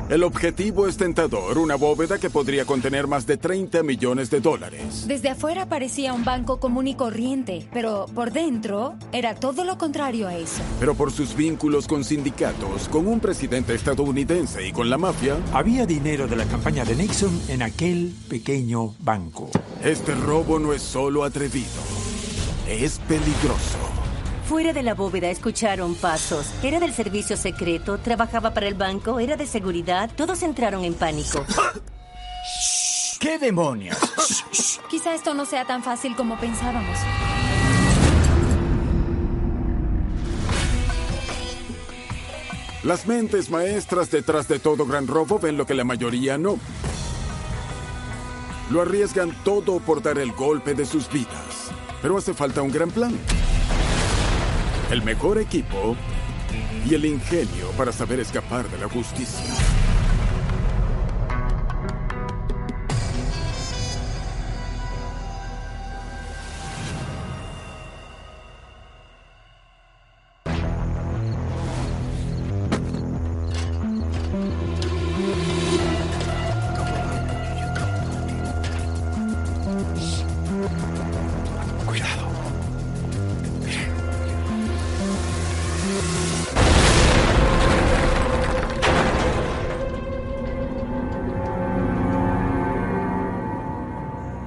El objetivo es tentador, una bóveda que podría contener más de $30 millones. Desde afuera parecía un banco común y corriente, pero por dentro era todo lo contrario a eso. Pero por sus vínculos con sindicatos, con un presidente estadounidense y con la mafia... Había dinero de la campaña de Nixon en aquel pequeño banco. Este robo no es solo atrevido, es peligroso. Fuera de la bóveda escucharon pasos. Era del servicio secreto, trabajaba para el banco, era de seguridad. Todos entraron en pánico. ¿Qué demonios? Quizá esto no sea tan fácil como pensábamos. Las mentes maestras detrás de todo gran robo ven lo que la mayoría no. Lo arriesgan todo por dar el golpe de sus vidas. Pero hace falta un gran plan. El mejor equipo y el ingenio para saber escapar de la justicia.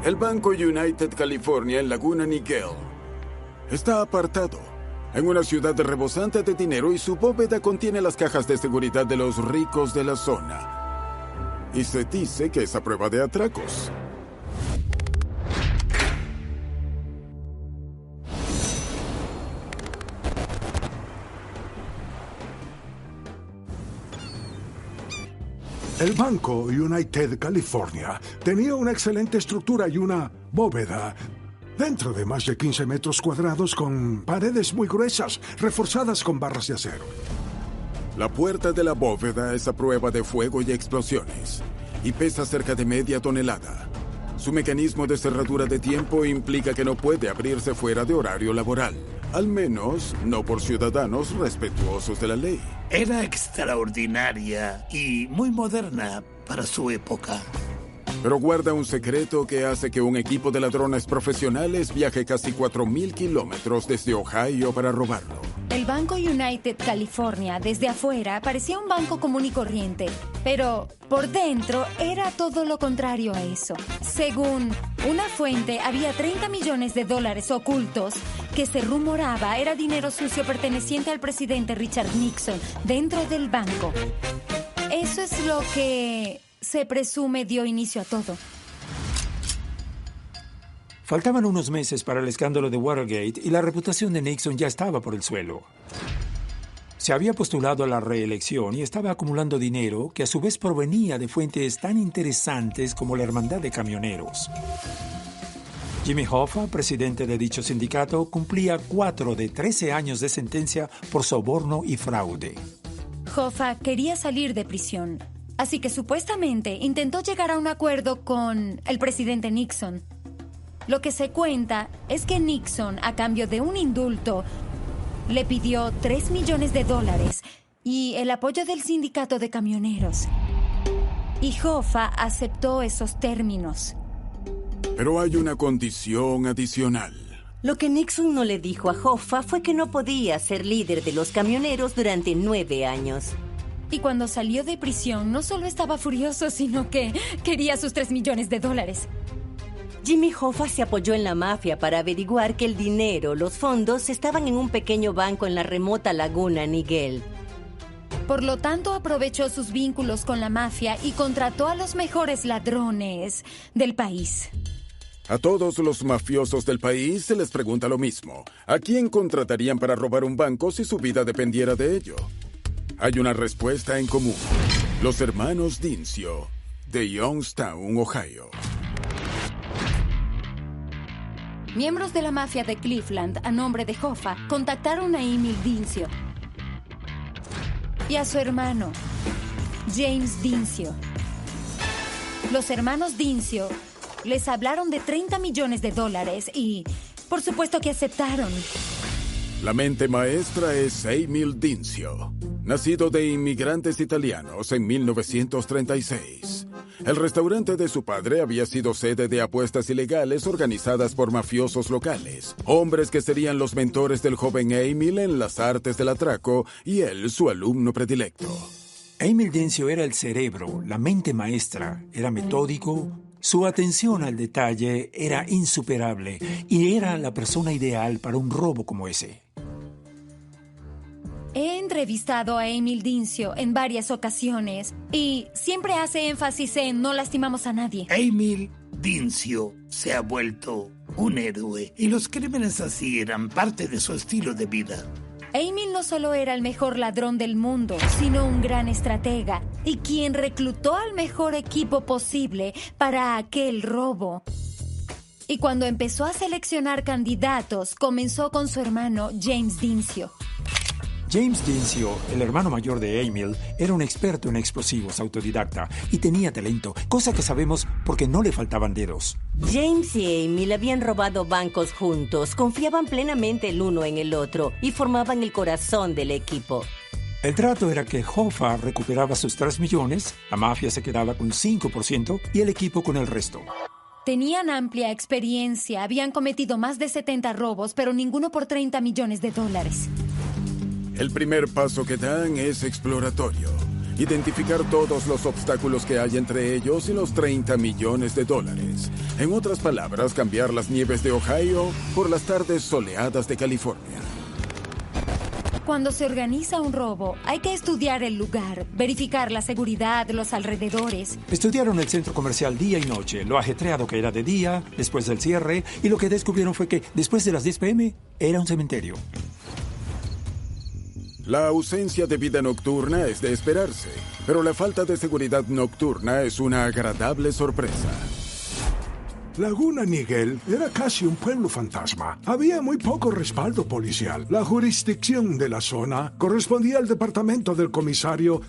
El Banco United California en Laguna Niguel está apartado en una ciudad rebosante de dinero y su bóveda contiene las cajas de seguridad de los ricos de la zona. Y se dice que es a prueba de atracos. El Banco United California tenía una excelente estructura y una bóveda dentro de más de 15 metros cuadrados con paredes muy gruesas, reforzadas con barras de acero. La puerta de la bóveda es a prueba de fuego y explosiones y pesa cerca de media tonelada. Su mecanismo de cerradura de tiempo implica que no puede abrirse fuera de horario laboral, al menos no por ciudadanos respetuosos de la ley. Era extraordinaria y muy moderna para su época. Pero guarda un secreto que hace que un equipo de ladrones profesionales viaje casi 4,000 kilómetros desde Ohio para robarlo. El Banco United California, desde afuera, parecía un banco común y corriente. Pero por dentro era todo lo contrario a eso. Según una fuente, había $30 millones ocultos que se rumoraba era dinero sucio perteneciente al presidente Richard Nixon dentro del banco. Eso es lo que se presume dio inicio a todo. Faltaban unos meses para el escándalo de Watergate y la reputación de Nixon ya estaba por el suelo. Se había postulado a la reelección y estaba acumulando dinero que a su vez provenía de fuentes tan interesantes como la Hermandad de Camioneros. Jimmy Hoffa, presidente de dicho sindicato, cumplía 4 de 13 años de sentencia por soborno y fraude. Hoffa quería salir de prisión, así que supuestamente intentó llegar a un acuerdo con el presidente Nixon. Lo que se cuenta es que Nixon, a cambio de un indulto, le pidió $3 millones y el apoyo del sindicato de camioneros. Y Hoffa aceptó esos términos. Pero hay una condición adicional. Lo que Nixon no le dijo a Hoffa fue que no podía ser líder de los camioneros durante 9 años. Y cuando salió de prisión, no solo estaba furioso, sino que quería sus $3 millones. Jimmy Hoffa se apoyó en la mafia para averiguar que el dinero, los fondos, estaban en un pequeño banco en la remota Laguna Niguel. Por lo tanto, aprovechó sus vínculos con la mafia y contrató a los mejores ladrones del país. A todos los mafiosos del país se les pregunta lo mismo. ¿A quién contratarían para robar un banco si su vida dependiera de ello? Hay una respuesta en común. Los hermanos Dincio, de Youngstown, Ohio. Miembros de la mafia de Cleveland, a nombre de Hoffa, contactaron a Emil Dincio y a su hermano, James Dincio. Los hermanos Dincio les hablaron de $30 millones y, por supuesto que aceptaron. La mente maestra es Emil Dincio. nacido de inmigrantes italianos en 1936. El restaurante de su padre había sido sede de apuestas ilegales organizadas por mafiosos locales, hombres que serían los mentores del joven Emil en las artes del atraco y él su alumno predilecto. Emil Dincio era el cerebro, la mente maestra, era metódico, su atención al detalle era insuperable y era la persona ideal para un robo como ese. He entrevistado a Emil Dincio en varias ocasiones y siempre hace énfasis en no lastimamos a nadie. Emil Dincio se ha vuelto un héroe y los crímenes así eran parte de su estilo de vida. Emil no solo era el mejor ladrón del mundo, sino un gran estratega y quien reclutó al mejor equipo posible para aquel robo. Y cuando empezó a seleccionar candidatos, comenzó con su hermano James Dincio. James Dincio, el hermano mayor de Emil, era un experto en explosivos, autodidacta, y tenía talento, cosa que sabemos porque no le faltaban dedos. James y Emil habían robado bancos juntos, confiaban plenamente el uno en el otro y formaban el corazón del equipo. El trato era que Hoffa recuperaba sus 3 millones, la mafia se quedaba con 5% y el equipo con el resto. Tenían amplia experiencia, habían cometido más de 70 robos, pero ninguno por $30 millones. El primer paso que dan es exploratorio. Identificar todos los obstáculos que hay entre ellos y los $30 millones. En otras palabras, cambiar las nieves de Ohio por las tardes soleadas de California. Cuando se organiza un robo, hay que estudiar el lugar, verificar la seguridad, los alrededores. Estudiaron el centro comercial día y noche, lo ajetreado que era de día, después del cierre, y lo que descubrieron fue que después de las 10 p.m. era un cementerio. La ausencia de vida nocturna es de esperarse, pero la falta de seguridad nocturna es una agradable sorpresa. Laguna Niguel era casi un pueblo fantasma. Había muy poco respaldo policial. La jurisdicción de la zona correspondía al departamento del comisario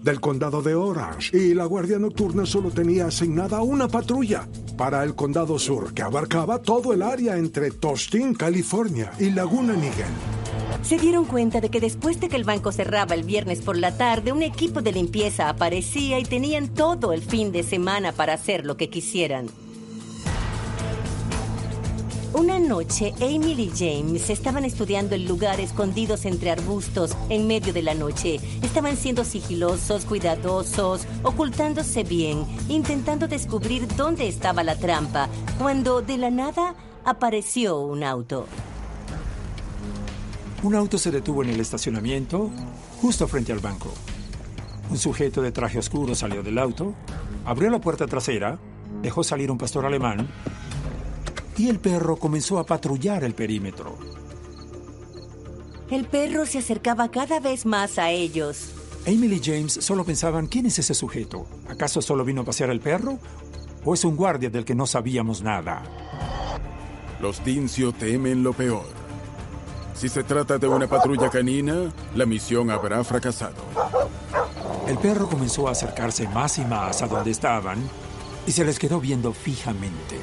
del condado de Orange, y la Guardia Nocturna solo tenía asignada una patrulla para el condado sur, que abarcaba todo el área entre Tostin, California, y Laguna Niguel. Se dieron cuenta de que después de que el banco cerraba el viernes por la tarde, un equipo de limpieza aparecía y tenían todo el fin de semana para hacer lo que quisieran. Una noche, Emil y James estaban estudiando el lugar escondidos entre arbustos en medio de la noche. Estaban siendo sigilosos, cuidadosos, ocultándose bien, intentando descubrir dónde estaba la trampa, cuando de la nada apareció un auto. Un auto se detuvo en el estacionamiento, justo frente al banco. Un sujeto de traje oscuro salió del auto, abrió la puerta trasera, dejó salir un pastor alemán y el perro comenzó a patrullar el perímetro. El perro se acercaba cada vez más a ellos. Emil y James solo pensaban, ¿quién es ese sujeto? ¿Acaso solo vino a pasear el perro? ¿O es un guardia del que no sabíamos nada? Los Dincio temen lo peor. Si se trata de una patrulla canina, la misión habrá fracasado. El perro comenzó a acercarse más y más a donde estaban y se les quedó viendo fijamente.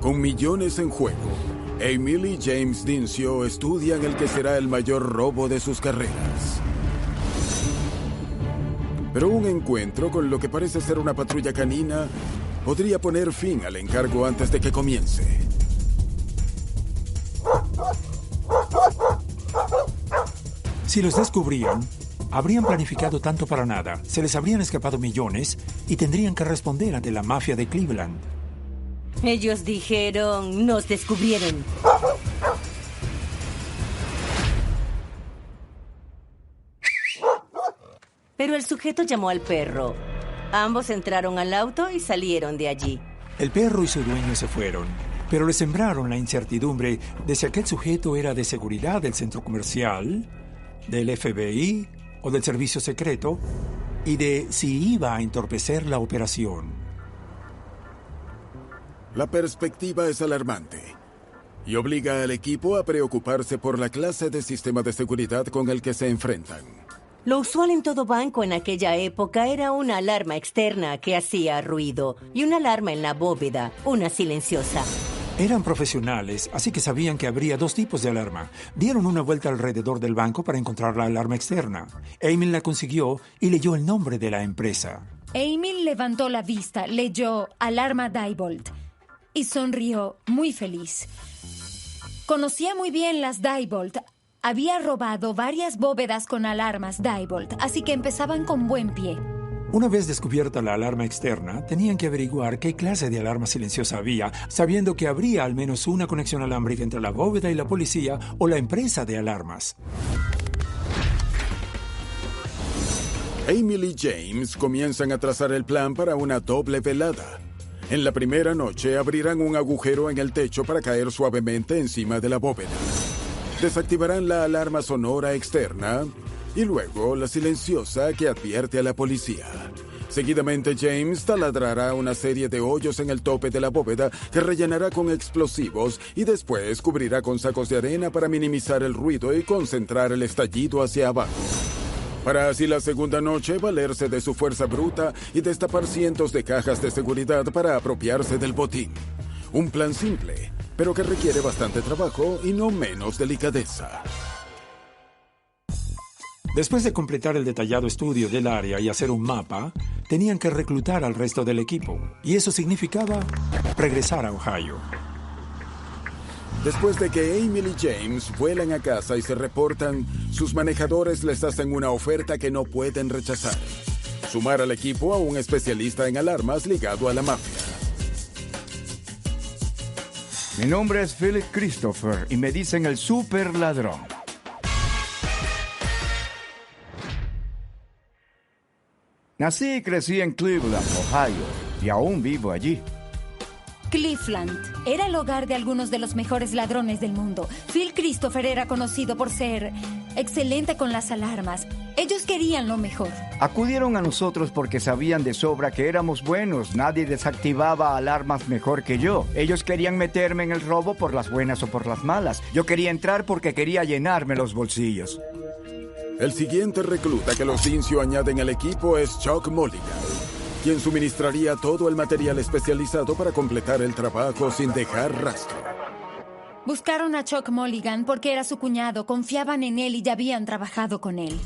Con millones en juego, Emil y James Dincio estudian el que será el mayor robo de sus carreras. Pero un encuentro con lo que parece ser una patrulla canina podría poner fin al encargo antes de que comience. Si los descubrían, habrían planificado tanto para nada, se les habrían escapado millones y tendrían que responder ante la mafia de Cleveland. Ellos dijeron, nos descubrieron. Pero el sujeto llamó al perro. Ambos entraron al auto y salieron de allí. El perro y su dueño se fueron, pero le sembraron la incertidumbre de si aquel sujeto era de seguridad del centro comercial, del FBI o del servicio secreto, y de si iba a entorpecer la operación. La perspectiva es alarmante y obliga al equipo a preocuparse por la clase de sistema de seguridad con el que se enfrentan. Lo usual en todo banco en aquella época era una alarma externa que hacía ruido y una alarma en la bóveda, una silenciosa. Eran profesionales, así que sabían que habría 2 tipos de alarma. Dieron una vuelta alrededor del banco para encontrar la alarma externa. Emil la consiguió y leyó el nombre de la empresa. Emil levantó la vista, leyó Alarma Diebold y sonrió muy feliz. Conocía muy bien las Diebold. Había robado varias bóvedas con alarmas Diebold, así que empezaban con buen pie. Una vez descubierta la alarma externa, tenían que averiguar qué clase de alarma silenciosa había, sabiendo que habría al menos una conexión alámbrica entre la bóveda y la policía o la empresa de alarmas. Emil y James comienzan a trazar el plan para una doble velada. En la primera noche abrirán un agujero en el techo para caer suavemente encima de la bóveda. Desactivarán la alarma sonora externa y luego la silenciosa que advierte a la policía. Seguidamente James taladrará una serie de hoyos en el tope de la bóveda que rellenará con explosivos y después cubrirá con sacos de arena para minimizar el ruido y concentrar el estallido hacia abajo. Para así la segunda noche valerse de su fuerza bruta y destapar cientos de cajas de seguridad para apropiarse del botín. Un plan simple, pero que requiere bastante trabajo y no menos delicadeza. Después de completar el detallado estudio del área y hacer un mapa, tenían que reclutar al resto del equipo. Y eso significaba regresar a Ohio. Después de que Emil y James vuelan a casa y se reportan, sus manejadores les hacen una oferta que no pueden rechazar. Sumar al equipo a un especialista en alarmas ligado a la mafia. Mi nombre es Phil Christopher y me dicen el super ladrón. Nací y crecí en Cleveland, Ohio, y aún vivo allí. Cleveland era el hogar de algunos de los mejores ladrones del mundo. Phil Christopher era conocido por ser excelente con las alarmas. Ellos querían lo mejor. Acudieron a nosotros porque sabían de sobra que éramos buenos. Nadie desactivaba alarmas mejor que yo. Ellos querían meterme en el robo por las buenas o por las malas. Yo quería entrar porque quería llenarme los bolsillos. El siguiente recluta que los Dincio añaden al equipo es Chuck Mulligan, quien suministraría todo el material especializado para completar el trabajo sin dejar rastro. Buscaron a Chuck Mulligan porque era su cuñado, confiaban en él y ya habían trabajado con él.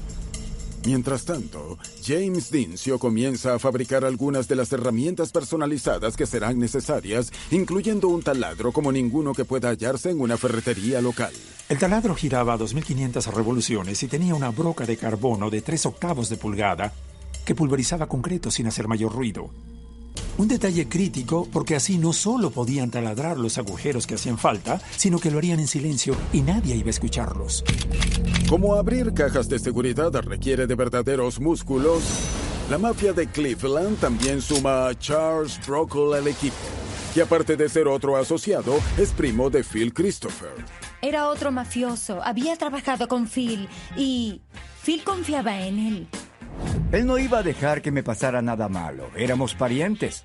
Mientras tanto, James Dincio comienza a fabricar algunas de las herramientas personalizadas que serán necesarias, incluyendo un taladro como ninguno que pueda hallarse en una ferretería local. El taladro giraba a 2.500 revoluciones y tenía una broca de carbono de 3/8 de pulgada que pulverizaba concreto sin hacer mayor ruido. Un detalle crítico porque así no solo podían taladrar los agujeros que hacían falta, sino que lo harían en silencio y nadie iba a escucharlos. Como abrir cajas de seguridad requiere de verdaderos músculos, la mafia de Cleveland también suma a Charles Brockle al equipo, que aparte de ser otro asociado, es primo de Phil Christopher. Era otro mafioso, había trabajado con Phil y Phil confiaba en él. Él no iba a dejar que me pasara nada malo. Éramos parientes.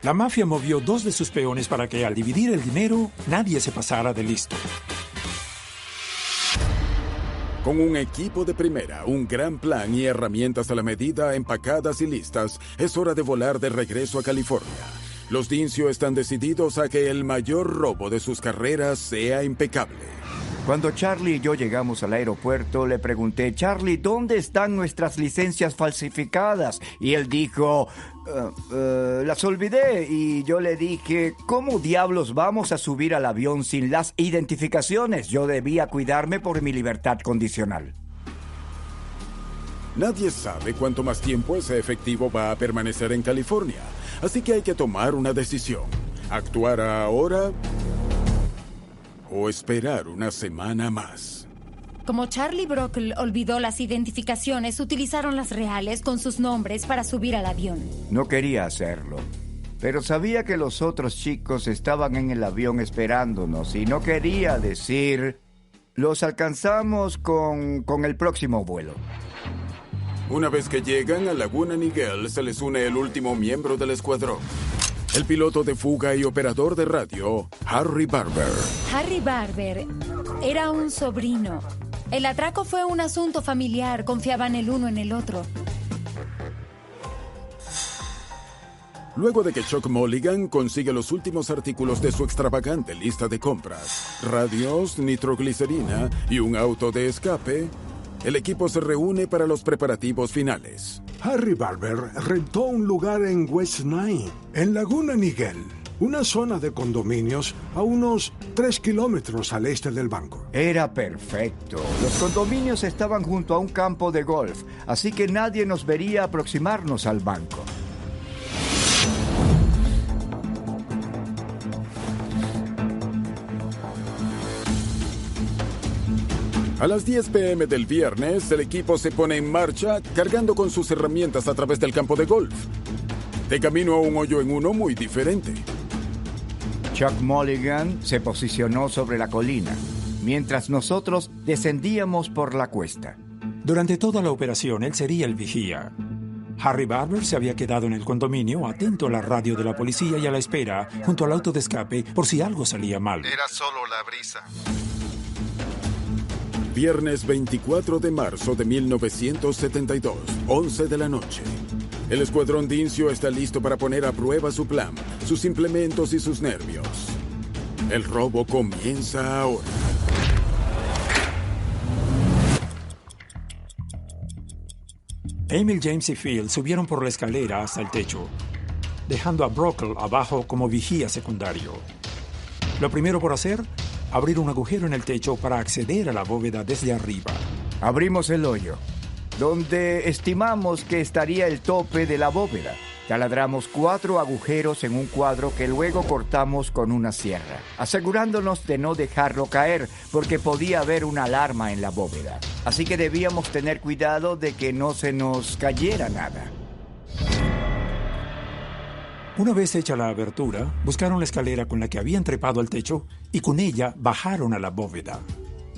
La mafia movió 2 de sus peones para que al dividir el dinero, nadie se pasara de listo. Con un equipo de primera, un gran plan y herramientas a la medida, empacadas y listas, es hora de volar de regreso a California. Los Dincio están decididos a que el mayor robo de sus carreras sea impecable. Cuando Charlie y yo llegamos al aeropuerto, le pregunté, Charlie, ¿dónde están nuestras licencias falsificadas? Y él dijo, las olvidé. Y yo le dije, ¿cómo diablos vamos a subir al avión sin las identificaciones? Yo debía cuidarme por mi libertad condicional. Nadie sabe cuánto más tiempo ese efectivo va a permanecer en California, así que hay que tomar una decisión. ¿Actuar ahora o esperar una semana más? Como Charlie Brockle olvidó las identificaciones, utilizaron las reales con sus nombres para subir al avión. No quería hacerlo, pero sabía que los otros chicos estaban en el avión esperándonos y no quería decir, los alcanzamos con el próximo vuelo. Una vez que llegan a Laguna Niguel, se les une el último miembro del escuadrón. El piloto de fuga y operador de radio, Harry Barber. Harry Barber era un sobrino. El atraco fue un asunto familiar, confiaban el uno en el otro. Luego de que Chuck Mulligan consigue los últimos artículos de su extravagante lista de compras, radios, nitroglicerina y un auto de escape, el equipo se reúne para los preparativos finales. Harry Barber rentó un lugar en West Nine, en Laguna Niguel, una zona de condominios a unos 3 kilómetros al este del banco. Era perfecto. Los condominios estaban junto a un campo de golf, así que nadie nos vería aproximarnos al banco. A las 10 p.m. del viernes, el equipo se pone en marcha cargando con sus herramientas a través del campo de golf, de camino a un hoyo en uno muy diferente. Chuck Mulligan se posicionó sobre la colina, mientras nosotros descendíamos por la cuesta. Durante toda la operación, él sería el vigía. Harry Barber se había quedado en el condominio, atento a la radio de la policía y a la espera, junto al auto de escape, por si algo salía mal. Era solo la brisa. Viernes 24 de marzo de 1972, 11 de la noche. El escuadrón Dincio está listo para poner a prueba su plan, sus implementos y sus nervios. El robo comienza ahora. Emil, James y Phil subieron por la escalera hasta el techo, dejando a Brockle abajo como vigía secundario. Lo primero por hacer, abrir un agujero en el techo para acceder a la bóveda desde arriba. Abrimos el hoyo, donde estimamos que estaría el tope de la bóveda. Taladramos 4 agujeros en un cuadro que luego cortamos con una sierra, asegurándonos de no dejarlo caer, porque podía haber una alarma en la bóveda. Así que debíamos tener cuidado de que no se nos cayera nada. Una vez hecha la abertura, buscaron la escalera con la que habían trepado al techo y con ella bajaron a la bóveda.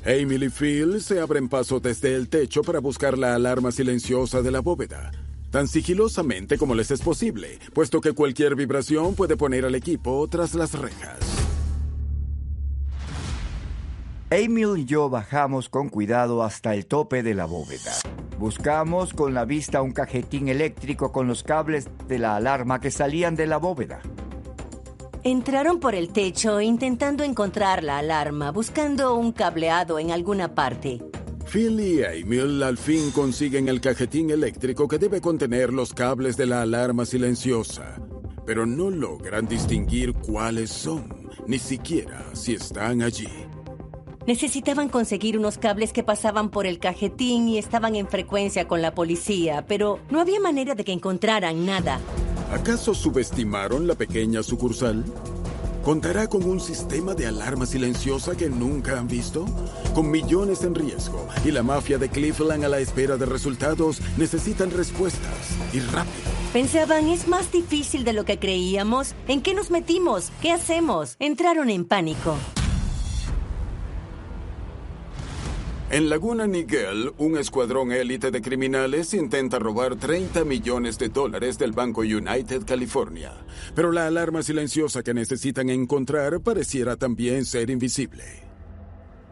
Emil y Phil se abren paso desde el techo para buscar la alarma silenciosa de la bóveda, tan sigilosamente como les es posible, puesto que cualquier vibración puede poner al equipo tras las rejas. Emil y yo bajamos con cuidado hasta el tope de la bóveda. Buscamos con la vista un cajetín eléctrico con los cables de la alarma que salían de la bóveda. Entraron por el techo intentando encontrar la alarma, buscando un cableado en alguna parte. Phil y Emil al fin consiguen el cajetín eléctrico que debe contener los cables de la alarma silenciosa, pero no logran distinguir cuáles son, ni siquiera si están allí. Necesitaban conseguir unos cables que pasaban por el cajetín y estaban en frecuencia con la policía, pero no había manera de que encontraran nada. ¿Acaso subestimaron la pequeña sucursal? ¿Contará con un sistema de alarma silenciosa que nunca han visto? Con millones en riesgo y la mafia de Cleveland a la espera de resultados, necesitan respuestas y rápido. Pensaban, es más difícil de lo que creíamos. ¿En qué nos metimos? ¿Qué hacemos? Entraron en pánico. En Laguna Niguel, un escuadrón élite de criminales intenta robar $30 millones del Banco United California. Pero la alarma silenciosa que necesitan encontrar pareciera también ser invisible.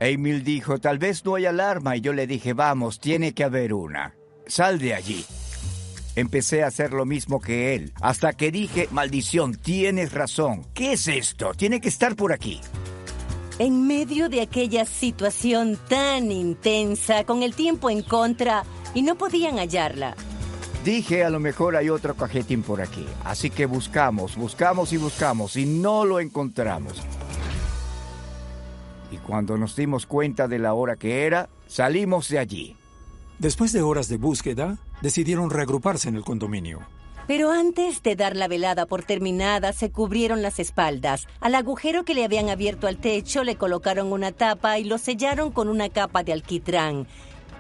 Emil dijo, tal vez no hay alarma, y yo le dije, vamos, tiene que haber una. Sal de allí. Empecé a hacer lo mismo que él, hasta que dije, maldición, tienes razón. ¿Qué es esto? Tiene que estar por aquí. En medio de aquella situación tan intensa, con el tiempo en contra, y no podían hallarla. Dije, a lo mejor hay otro cajetín por aquí. Así que buscamos y no lo encontramos. Y cuando nos dimos cuenta de la hora que era, salimos de allí. Después de horas de búsqueda, decidieron reagruparse en el condominio. Pero antes de dar la velada por terminada, se cubrieron las espaldas. Al agujero que le habían abierto al techo le colocaron una tapa y lo sellaron con una capa de alquitrán.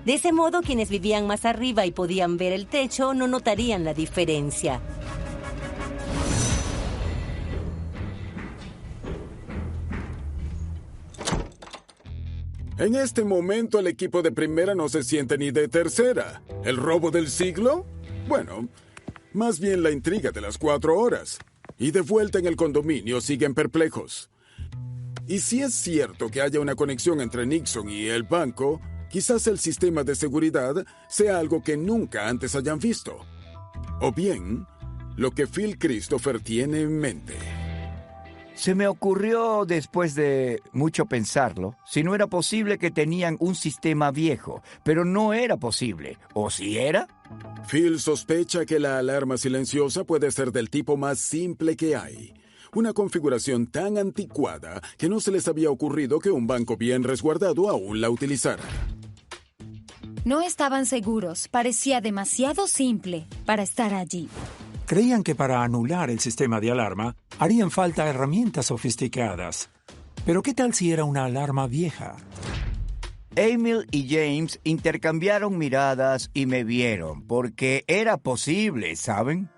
De ese modo, quienes vivían más arriba y podían ver el techo no notarían la diferencia. En este momento, el equipo de primera no se siente ni de tercera. ¿El robo del siglo? Bueno, más bien la intriga de las 4 horas. Y de vuelta en el condominio siguen perplejos. Y si es cierto que haya una conexión entre Nixon y el banco, quizás el sistema de seguridad sea algo que nunca antes hayan visto. O bien, lo que Phil Christopher tiene en mente. Se me ocurrió, después de mucho pensarlo, si no era posible que tenían un sistema viejo, pero no era posible. ¿O si era? Phil sospecha que la alarma silenciosa puede ser del tipo más simple que hay. Una configuración tan anticuada que no se les había ocurrido que un banco bien resguardado aún la utilizara. No estaban seguros. Parecía demasiado simple para estar allí. Creían que para anular el sistema de alarma harían falta herramientas sofisticadas. Pero ¿qué tal si era una alarma vieja? Emil y James intercambiaron miradas y me vieron, porque era posible, ¿saben?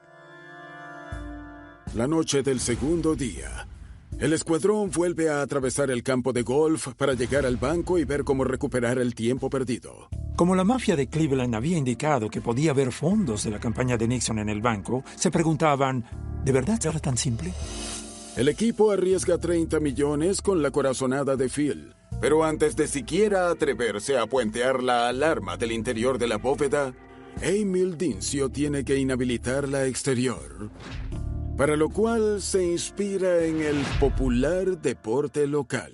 La noche del segundo día, el escuadrón vuelve a atravesar el campo de golf para llegar al banco y ver cómo recuperar el tiempo perdido. Como la mafia de Cleveland había indicado que podía haber fondos de la campaña de Nixon en el banco, se preguntaban, ¿de verdad era tan simple? El equipo arriesga 30 millones con la corazonada de Phil. Pero antes de siquiera atreverse a puentear la alarma del interior de la bóveda, Emil Dincio tiene que inhabilitar la exterior. Para lo cual se inspira en el popular deporte local.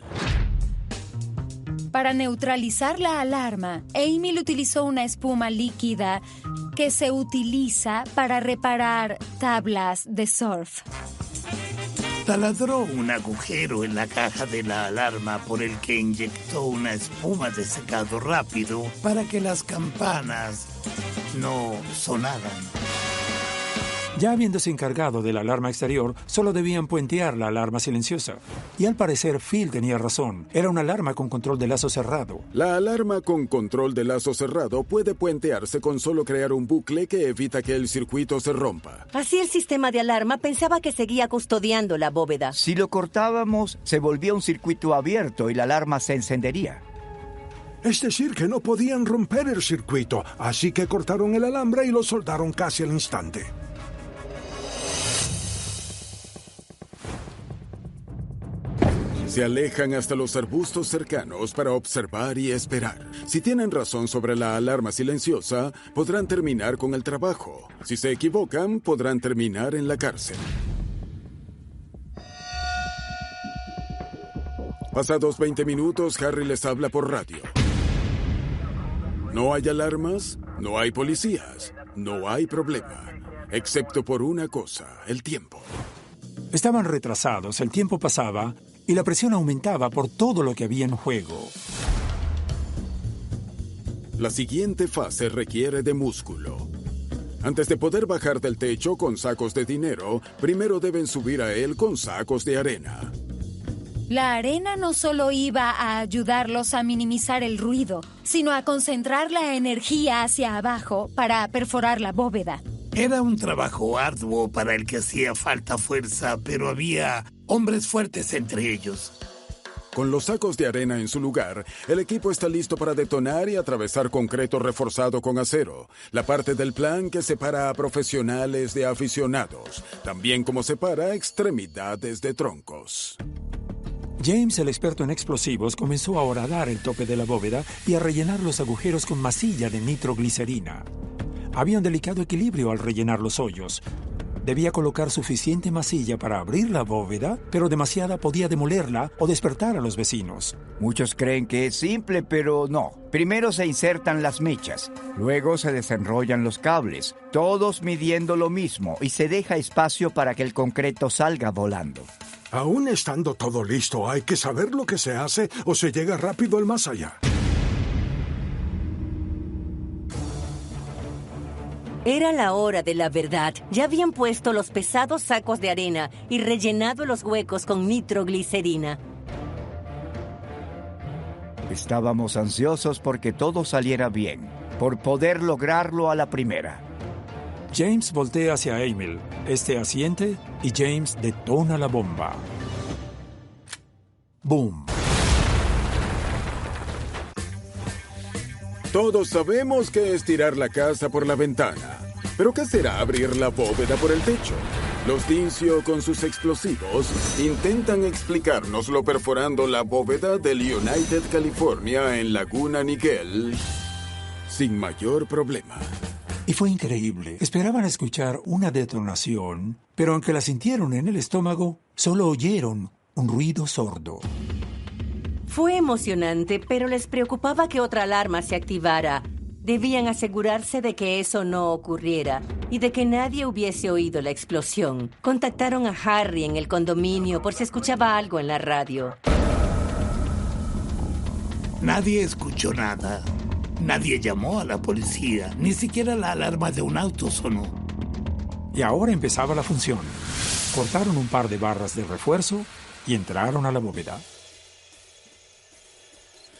Para neutralizar la alarma, Emil utilizó una espuma líquida que se utiliza para reparar tablas de surf. Taladró un agujero en la caja de la alarma por el que inyectó una espuma de secado rápido para que las campanas no sonaran. Ya habiéndose encargado de la alarma exterior, solo debían puentear la alarma silenciosa. Y al parecer, Phil tenía razón. Era una alarma con control de lazo cerrado. La alarma con control de lazo cerrado puede puentearse con solo crear un bucle que evita que el circuito se rompa. Así el sistema de alarma pensaba que seguía custodiando la bóveda. Si lo cortábamos, se volvía un circuito abierto y la alarma se encendería. Es decir, que no podían romper el circuito, así que cortaron el alambre y lo soldaron casi al instante. Se alejan hasta los arbustos cercanos para observar y esperar. Si tienen razón sobre la alarma silenciosa, podrán terminar con el trabajo. Si se equivocan, podrán terminar en la cárcel. Pasados 20 minutos, Harry les habla por radio. No hay alarmas, no hay policías, no hay problema. Excepto por una cosa, el tiempo. Estaban retrasados, el tiempo pasaba y la presión aumentaba por todo lo que había en juego. La siguiente fase requiere de músculo. Antes de poder bajar del techo con sacos de dinero, primero deben subir a él con sacos de arena. La arena no solo iba a ayudarlos a minimizar el ruido, sino a concentrar la energía hacia abajo para perforar la bóveda. Era un trabajo arduo para el que hacía falta fuerza, pero había hombres fuertes entre ellos. Con los sacos de arena en su lugar, el equipo está listo para detonar y atravesar concreto reforzado con acero, la parte del plan que separa a profesionales de aficionados, también como separa extremidades de troncos. James, el experto en explosivos, comenzó a horadar el tope de la bóveda y a rellenar los agujeros con masilla de nitroglicerina. Había un delicado equilibrio al rellenar los hoyos. Debía colocar suficiente masilla para abrir la bóveda, pero demasiada podía demolerla o despertar a los vecinos. Muchos creen que es simple, pero no. Primero se insertan las mechas, luego se desenrollan los cables, todos midiendo lo mismo, y se deja espacio para que el concreto salga volando. Aún estando todo listo, hay que saber lo que se hace o se llega rápido al más allá. Era la hora de la verdad. Ya habían puesto los pesados sacos de arena y rellenado los huecos con nitroglicerina. Estábamos ansiosos porque todo saliera bien, por poder lograrlo a la primera. James voltea hacia Emil. Este asiente y James detona la bomba. ¡Boom! Todos sabemos que es tirar la casa por la ventana. ¿Pero qué será abrir la bóveda por el techo? Los Dincio, con sus explosivos, intentan explicárnoslo perforando la bóveda del United California en Laguna Niguel sin mayor problema. Y fue increíble. Esperaban escuchar una detonación, pero aunque la sintieron en el estómago, solo oyeron un ruido sordo. Fue emocionante, pero les preocupaba que otra alarma se activara. Debían asegurarse de que eso no ocurriera y de que nadie hubiese oído la explosión. Contactaron a Harry en el condominio por si escuchaba algo en la radio. Nadie escuchó nada. Nadie llamó a la policía. Ni siquiera la alarma de un auto sonó. Y ahora empezaba la función. Cortaron un par de barras de refuerzo y entraron a la bóveda.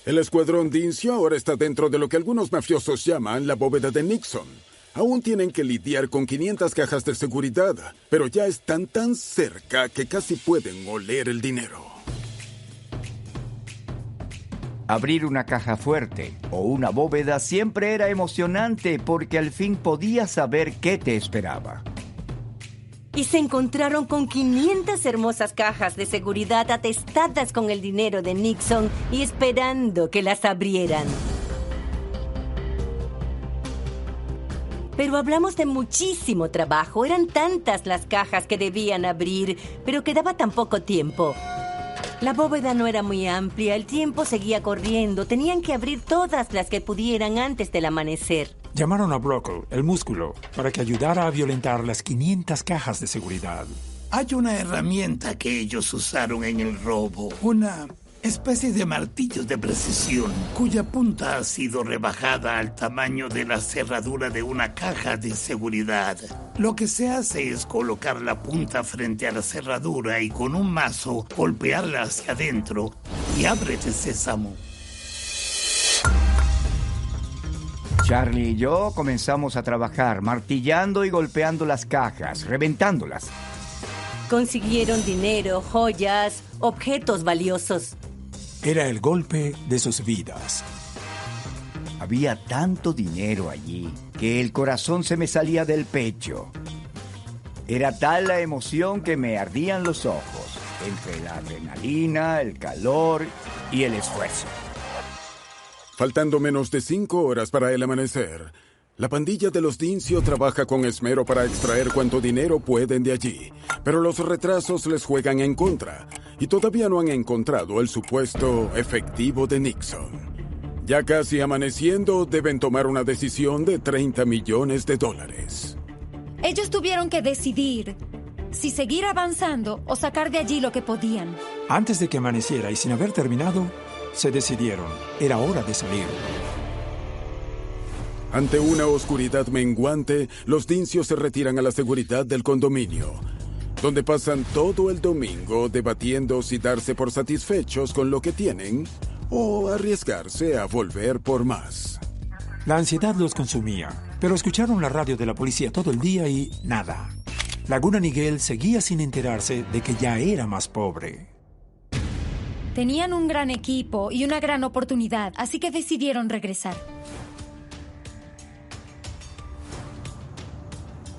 El escuadrón Dincio ahora está dentro de lo que algunos mafiosos llaman la bóveda de Nixon. Aún tienen que lidiar con 500 cajas de seguridad, pero ya están tan cerca que casi pueden oler el dinero. Abrir una caja fuerte o una bóveda siempre era emocionante porque al fin podías saber qué te esperaba. Y se encontraron con 500 hermosas cajas de seguridad atestadas con el dinero de Nixon y esperando que las abrieran. Pero hablamos de muchísimo trabajo. Eran tantas las cajas que debían abrir, pero quedaba tan poco tiempo. La bóveda no era muy amplia, el tiempo seguía corriendo. Tenían que abrir todas las que pudieran antes del amanecer. Llamaron a Brockle, el músculo, para que ayudara a violentar las 500 cajas de seguridad. Hay una herramienta que ellos usaron en el robo. Una especie de martillo de precisión, cuya punta ha sido rebajada al tamaño de la cerradura de una caja de seguridad. Lo que se hace es colocar la punta frente a la cerradura y con un mazo golpearla hacia adentro y ábrete sésamo. Charlie y yo comenzamos a trabajar, martillando y golpeando las cajas, reventándolas. Consiguieron dinero, joyas, objetos valiosos. Era el golpe de sus vidas. Había tanto dinero allí que el corazón se me salía del pecho. Era tal la emoción que me ardían los ojos, entre la adrenalina, el calor y el esfuerzo. Faltando menos de 5 horas para el amanecer, la pandilla de los Dincio trabaja con esmero para extraer cuanto dinero pueden de allí. Pero los retrasos les juegan en contra y todavía no han encontrado el supuesto efectivo de Nixon. Ya casi amaneciendo, deben tomar una decisión de $30 millones. Ellos tuvieron que decidir si seguir avanzando o sacar de allí lo que podían. Antes de que amaneciera y sin haber terminado, se decidieron. Era hora de salir. Ante una oscuridad menguante, los Dincio se retiran a la seguridad del condominio, donde pasan todo el domingo debatiendo si darse por satisfechos con lo que tienen o arriesgarse a volver por más. La ansiedad los consumía, pero escucharon la radio de la policía todo el día y nada. Laguna Niguel seguía sin enterarse de que ya era más pobre. Tenían un gran equipo y una gran oportunidad, así que decidieron regresar.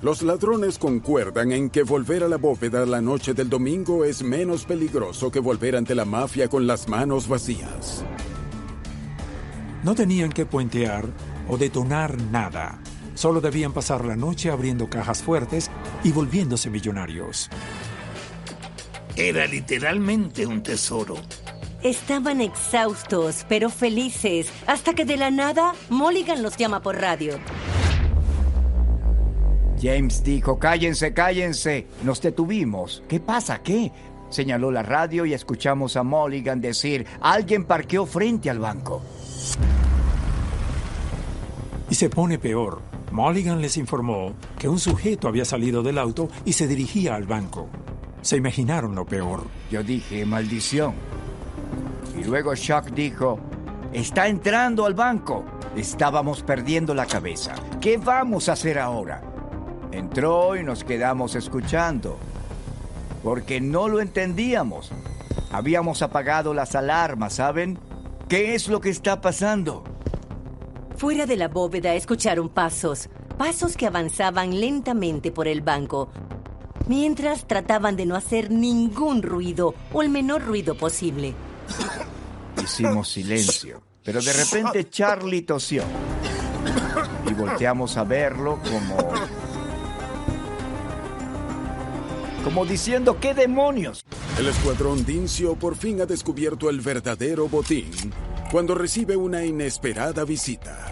Los ladrones concuerdan en que volver a la bóveda la noche del domingo es menos peligroso que volver ante la mafia con las manos vacías. No tenían que puentear o detonar nada. Solo debían pasar la noche abriendo cajas fuertes y volviéndose millonarios. Era literalmente un tesoro. Estaban exhaustos, pero felices, hasta que de la nada, Mulligan los llama por radio. James dijo, cállense, cállense. Nos detuvimos. ¿Qué pasa? ¿Qué? Señaló la radio y escuchamos a Mulligan decir, alguien parqueó frente al banco. Y se pone peor. Mulligan les informó que un sujeto había salido del auto y se dirigía al banco. Se imaginaron lo peor. Yo dije, maldición. Y luego Chuck dijo, está entrando al banco. Estábamos perdiendo la cabeza. ¿Qué vamos a hacer ahora? Entró y nos quedamos escuchando, porque no lo entendíamos. Habíamos apagado las alarmas, ¿saben? ¿Qué es lo que está pasando? Fuera de la bóveda escucharon pasos que avanzaban lentamente por el banco, mientras trataban de no hacer ningún ruido o el menor ruido posible. Hicimos silencio, pero de repente Charlie tosió. y volteamos a verlo como diciendo, ¿qué demonios? El escuadrón Dincio por fin ha descubierto el verdadero botín cuando recibe una inesperada visita.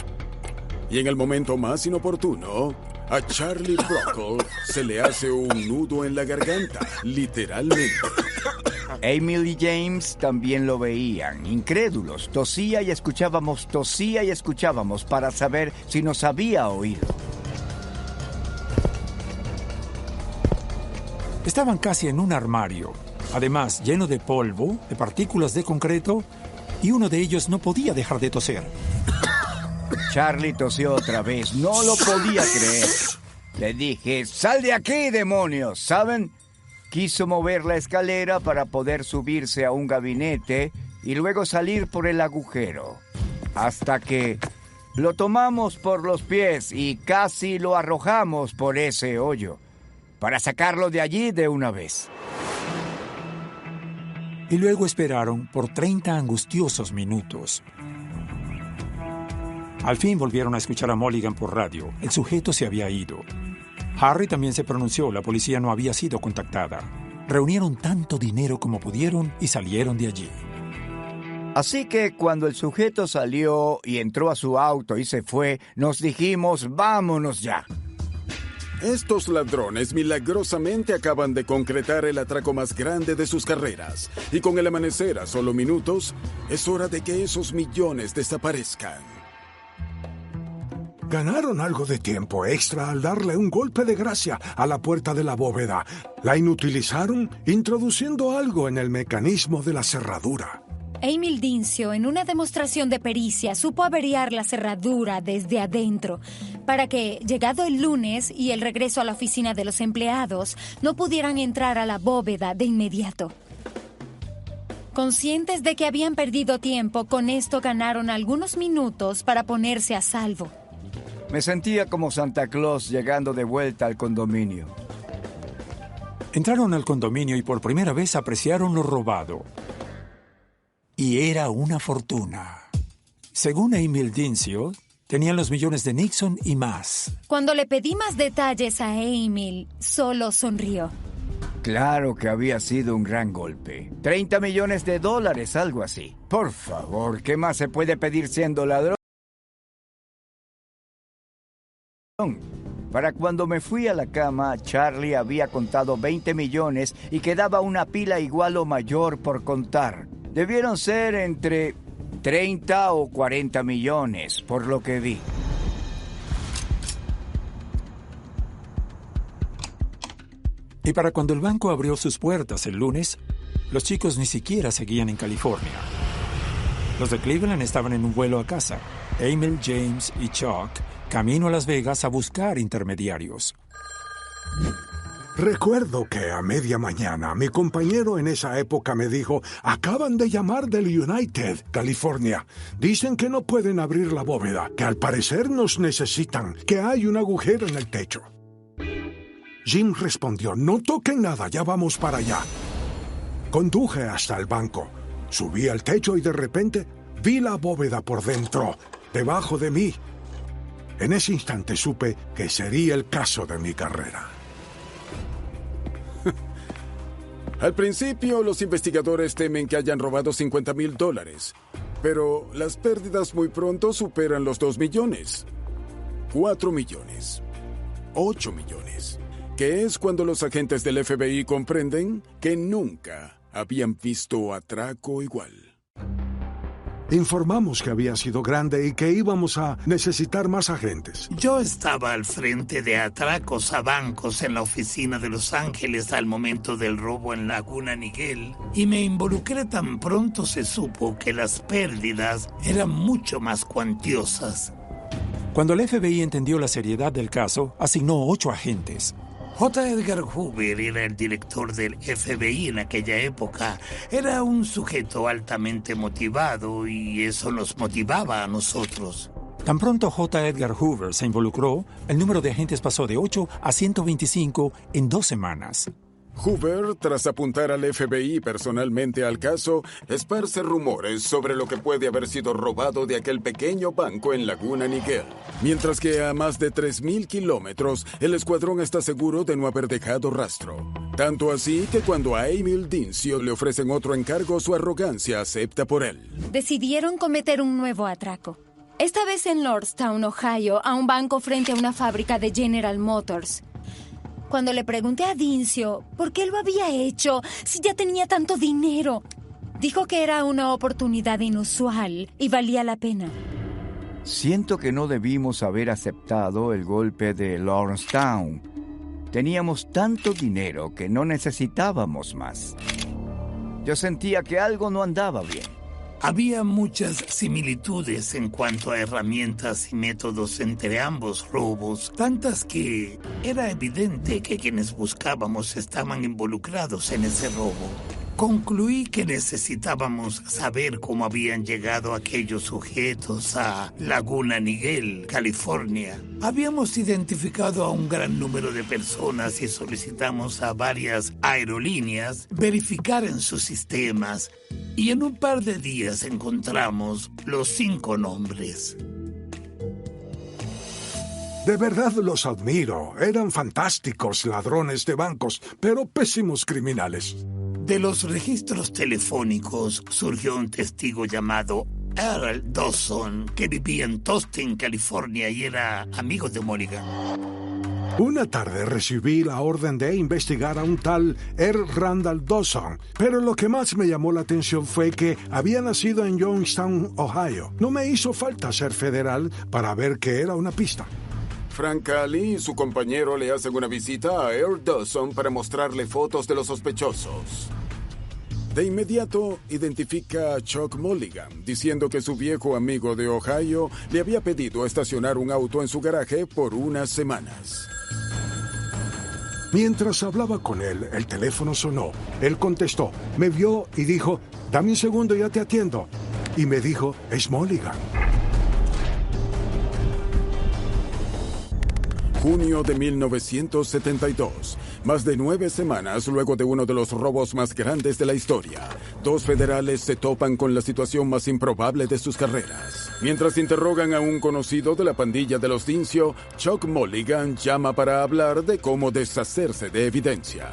Y en el momento más inoportuno, a Charlie Brockle se le hace un nudo en la garganta, literalmente. Emil y James también lo veían, incrédulos. Tosía y escuchábamos para saber si nos había oído. Estaban casi en un armario, además lleno de polvo, de partículas de concreto, y uno de ellos no podía dejar de toser. Charlie tosió otra vez, no lo podía creer. Le dije, ¡sal de aquí, demonios! ¿Saben? Quiso mover la escalera para poder subirse a un gabinete y luego salir por el agujero. Hasta que lo tomamos por los pies y casi lo arrojamos por ese hoyo, para sacarlo de allí de una vez. Y luego esperaron por 30 angustiosos minutos. Al fin volvieron a escuchar a Mulligan por radio. El sujeto se había ido. Harry también se pronunció. La policía no había sido contactada. Reunieron tanto dinero como pudieron y salieron de allí. Así que cuando el sujeto salió y entró a su auto y se fue, nos dijimos, vámonos ya. Estos ladrones milagrosamente acaban de concretar el atraco más grande de sus carreras. Y con el amanecer a solo minutos, es hora de que esos millones desaparezcan. Ganaron algo de tiempo extra al darle un golpe de gracia a la puerta de la bóveda. La inutilizaron introduciendo algo en el mecanismo de la cerradura. Emil Dincio, en una demostración de pericia, supo averiar la cerradura desde adentro para que, llegado el lunes y el regreso a la oficina de los empleados, no pudieran entrar a la bóveda de inmediato. Conscientes de que habían perdido tiempo, con esto ganaron algunos minutos para ponerse a salvo. Me sentía como Santa Claus llegando de vuelta al condominio. Entraron al condominio y por primera vez apreciaron lo robado. Y era una fortuna. Según Emil Dincio, tenían los millones de Nixon y más. Cuando le pedí más detalles a Emil, solo sonrió. Claro que había sido un gran golpe. $30 millones, algo así. Por favor, ¿qué más se puede pedir siendo ladrón? Para cuando me fui a la cama, Charlie había contado 20 millones y quedaba una pila igual o mayor por contar. Debieron ser entre 30 o 40 millones, por lo que vi. Y para cuando el banco abrió sus puertas el lunes, los chicos ni siquiera seguían en California. Los de Cleveland estaban en un vuelo a casa. Emil, James y Chuck camino a Las Vegas a buscar intermediarios. Recuerdo que a media mañana mi compañero en esa época me dijo, acaban de llamar del United, California. Dicen que no pueden abrir la bóveda, que al parecer nos necesitan, que hay un agujero en el techo. Jim respondió, no toquen nada, ya vamos para allá. Conduje hasta el banco, subí al techo y de repente vi la bóveda por dentro, debajo de mí. En ese instante supe que sería el caso de mi carrera. Al principio, los investigadores temen que hayan robado $50,000, pero las pérdidas muy pronto superan los 2 millones. 4 millones. 8 millones. Que es cuando los agentes del FBI comprenden que nunca habían visto atraco igual. Informamos que había sido grande y que íbamos a necesitar más agentes. Yo estaba al frente de atracos a bancos en la oficina de Los Ángeles al momento del robo en Laguna Niguel y me involucré tan pronto se supo que las pérdidas eran mucho más cuantiosas. Cuando el FBI entendió la seriedad del caso, asignó 8 agentes. J. Edgar Hoover era el director del FBI en aquella época. Era un sujeto altamente motivado y eso nos motivaba a nosotros. Tan pronto J. Edgar Hoover se involucró, el número de agentes pasó de 8 a 125 en 2 semanas. Hoover, tras apuntar al FBI personalmente al caso, esparce rumores sobre lo que puede haber sido robado de aquel pequeño banco en Laguna Niguel. Mientras que a más de 3.000 kilómetros, el escuadrón está seguro de no haber dejado rastro. Tanto así que cuando a Emil Dincio le ofrecen otro encargo, su arrogancia acepta por él. Decidieron cometer un nuevo atraco. Esta vez en Lordstown, Ohio, a un banco frente a una fábrica de General Motors. Cuando le pregunté a Dincio por qué lo había hecho si ya tenía tanto dinero, dijo que era una oportunidad inusual y valía la pena. Siento que no debimos haber aceptado el golpe de Lordstown. Teníamos tanto dinero que no necesitábamos más. Yo sentía que algo no andaba bien. Había muchas similitudes en cuanto a herramientas y métodos entre ambos robos, tantas que era evidente que quienes buscábamos estaban involucrados en ese robo. Concluí que necesitábamos saber cómo habían llegado aquellos sujetos a Laguna Niguel, California. Habíamos identificado a un gran número de personas y solicitamos a varias aerolíneas verificar en sus sistemas. Y en un par de días encontramos los 5 nombres. De verdad los admiro. Eran fantásticos ladrones de bancos, pero pésimos criminales. De los registros telefónicos surgió un testigo llamado Earl Dawson, que vivía en Tustin, California, y era amigo de Mulligan. Una tarde recibí la orden de investigar a un tal Earl Randall Dawson, pero lo que más me llamó la atención fue que había nacido en Youngstown, Ohio. No me hizo falta ser federal para ver que era una pista. Frank Cali y su compañero le hacen una visita a Earl Dawson para mostrarle fotos de los sospechosos. De inmediato, identifica a Chuck Mulligan, diciendo que su viejo amigo de Ohio le había pedido estacionar un auto en su garaje por unas semanas. Mientras hablaba con él, el teléfono sonó. Él contestó, me vio y dijo, dame un segundo, ya te atiendo. Y me dijo, es Mulligan. Junio de 1972. Más de 9 semanas luego de uno de los robos más grandes de la historia, 2 federales se topan con la situación más improbable de sus carreras. Mientras interrogan a un conocido de la pandilla de los Dincio, Chuck Mulligan llama para hablar de cómo deshacerse de evidencia.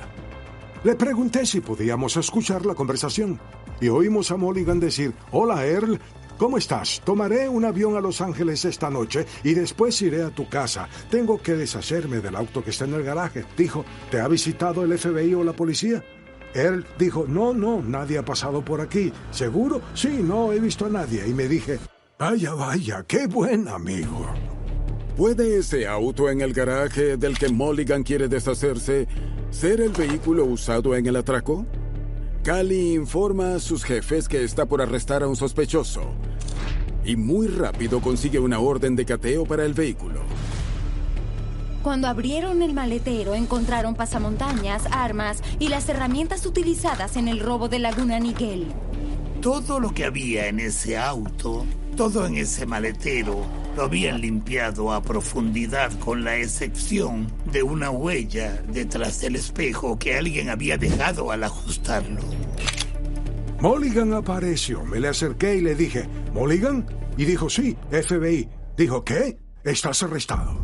Le pregunté si podíamos escuchar la conversación y oímos a Mulligan decir, hola Earl, ¿cómo estás? Tomaré un avión a Los Ángeles esta noche y después iré a tu casa. Tengo que deshacerme del auto que está en el garaje. Dijo, ¿te ha visitado el FBI o la policía? Él dijo, no, nadie ha pasado por aquí. ¿Seguro? Sí, no he visto a nadie. Y me dije, vaya, qué buen amigo. ¿Puede ese auto en el garaje del que Mulligan quiere deshacerse ser el vehículo usado en el atraco? Cali informa a sus jefes que está por arrestar a un sospechoso y muy rápido consigue una orden de cateo para el vehículo. Cuando abrieron el maletero, encontraron pasamontañas, armas y las herramientas utilizadas en el robo de Laguna Niguel. Todo lo que había en ese auto, todo en ese maletero, lo habían limpiado a profundidad con la excepción de una huella detrás del espejo que alguien había dejado al ajustarlo. Mulligan apareció. Me le acerqué y le dije, ¿Mulligan? Y dijo, sí, FBI. Dijo, ¿qué? Estás arrestado.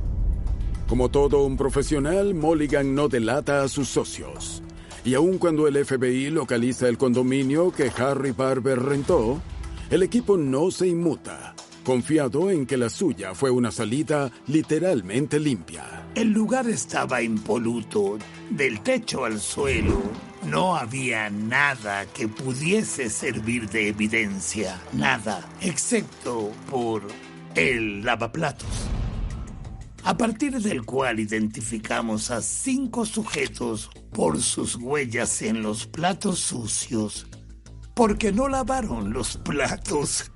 Como todo un profesional, Mulligan no delata a sus socios. Y aun cuando el FBI localiza el condominio que Harry Barber rentó, el equipo no se inmuta, confiado en que la suya fue una salida literalmente limpia. El lugar estaba impoluto, del techo al suelo. No había nada que pudiese servir de evidencia, nada, excepto por el lavaplatos, a partir del cual identificamos a 5 sujetos por sus huellas en los platos sucios, porque no lavaron los platos.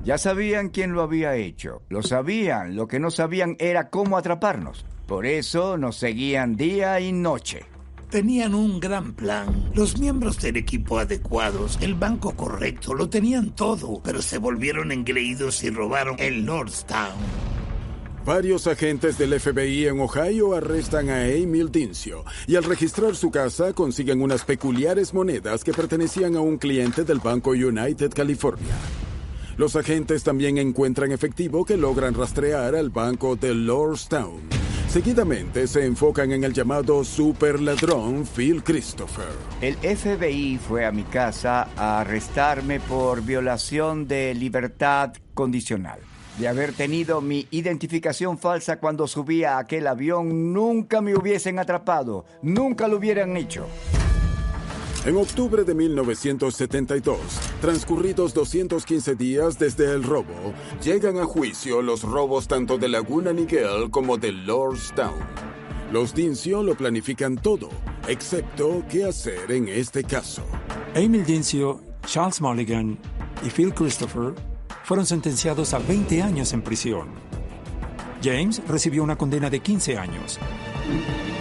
Ya sabían quién lo había hecho. Lo sabían. Lo que no sabían era cómo atraparnos. Por eso nos seguían día y noche. Tenían un gran plan. Los miembros del equipo adecuados, el banco correcto, lo tenían todo, pero se volvieron engreídos y robaron el Lordstown. Varios agentes del FBI en Ohio arrestan a Emil Dincio y al registrar su casa consiguen unas peculiares monedas que pertenecían a un cliente del Banco United California. Los agentes también encuentran efectivo que logran rastrear al banco de Lordstown. Seguidamente se enfocan en el llamado superladrón Phil Christopher. El FBI fue a mi casa a arrestarme por violación de libertad condicional. De haber tenido mi identificación falsa cuando subí a aquel avión, nunca me hubiesen atrapado. Nunca lo hubieran hecho. En octubre de 1972, transcurridos 215 días desde el robo, llegan a juicio los robos tanto de Laguna Niguel como de Lordstown. Los Dincio lo planifican todo, excepto qué hacer en este caso. Emil Dincio, Charles Mulligan y Phil Christopher fueron sentenciados a 20 años en prisión. James recibió una condena de 15 años.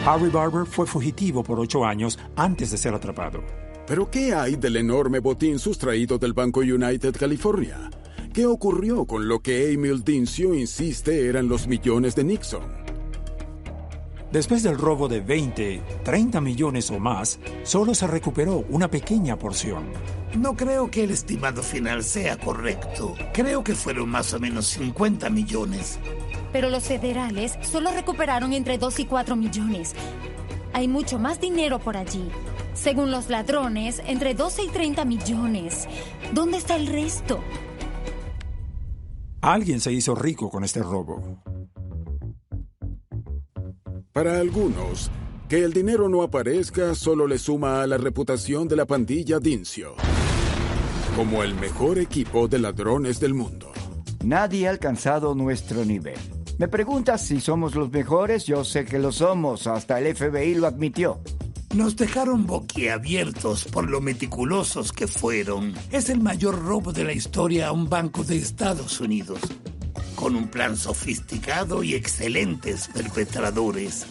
Harry Barber fue fugitivo por 8 años antes de ser atrapado. ¿Pero qué hay del enorme botín sustraído del Banco United California? ¿Qué ocurrió con lo que Emil Dincio insiste eran los millones de Nixon? Después del robo de 20, 30 millones o más, solo se recuperó una pequeña porción. No creo que el estimado final sea correcto. Creo que fueron más o menos 50 millones. Pero los federales solo recuperaron entre 2 y 4 millones. Hay mucho más dinero por allí. Según los ladrones, entre 12 y 30 millones. ¿Dónde está el resto? Alguien se hizo rico con este robo. Para algunos, que el dinero no aparezca solo le suma a la reputación de la pandilla Dincio como el mejor equipo de ladrones del mundo. Nadie ha alcanzado nuestro nivel. ¿Me preguntas si somos los mejores? Yo sé que lo somos, hasta el FBI lo admitió. Nos dejaron boquiabiertos por lo meticulosos que fueron. Es el mayor robo de la historia a un banco de Estados Unidos, con un plan sofisticado y excelentes perpetradores.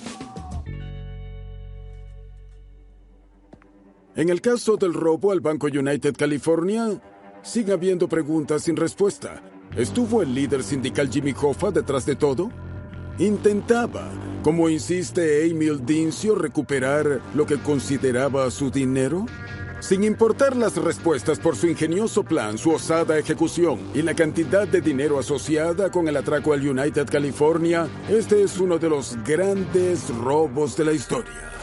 En el caso del robo al Banco United California, sigue habiendo preguntas sin respuesta. ¿Estuvo el líder sindical Jimmy Hoffa detrás de todo? ¿Intentaba, como insiste Emil Dincio, recuperar lo que consideraba su dinero? Sin importar las respuestas por su ingenioso plan, su osada ejecución y la cantidad de dinero asociada con el atraco al United California, este es uno de los grandes robos de la historia.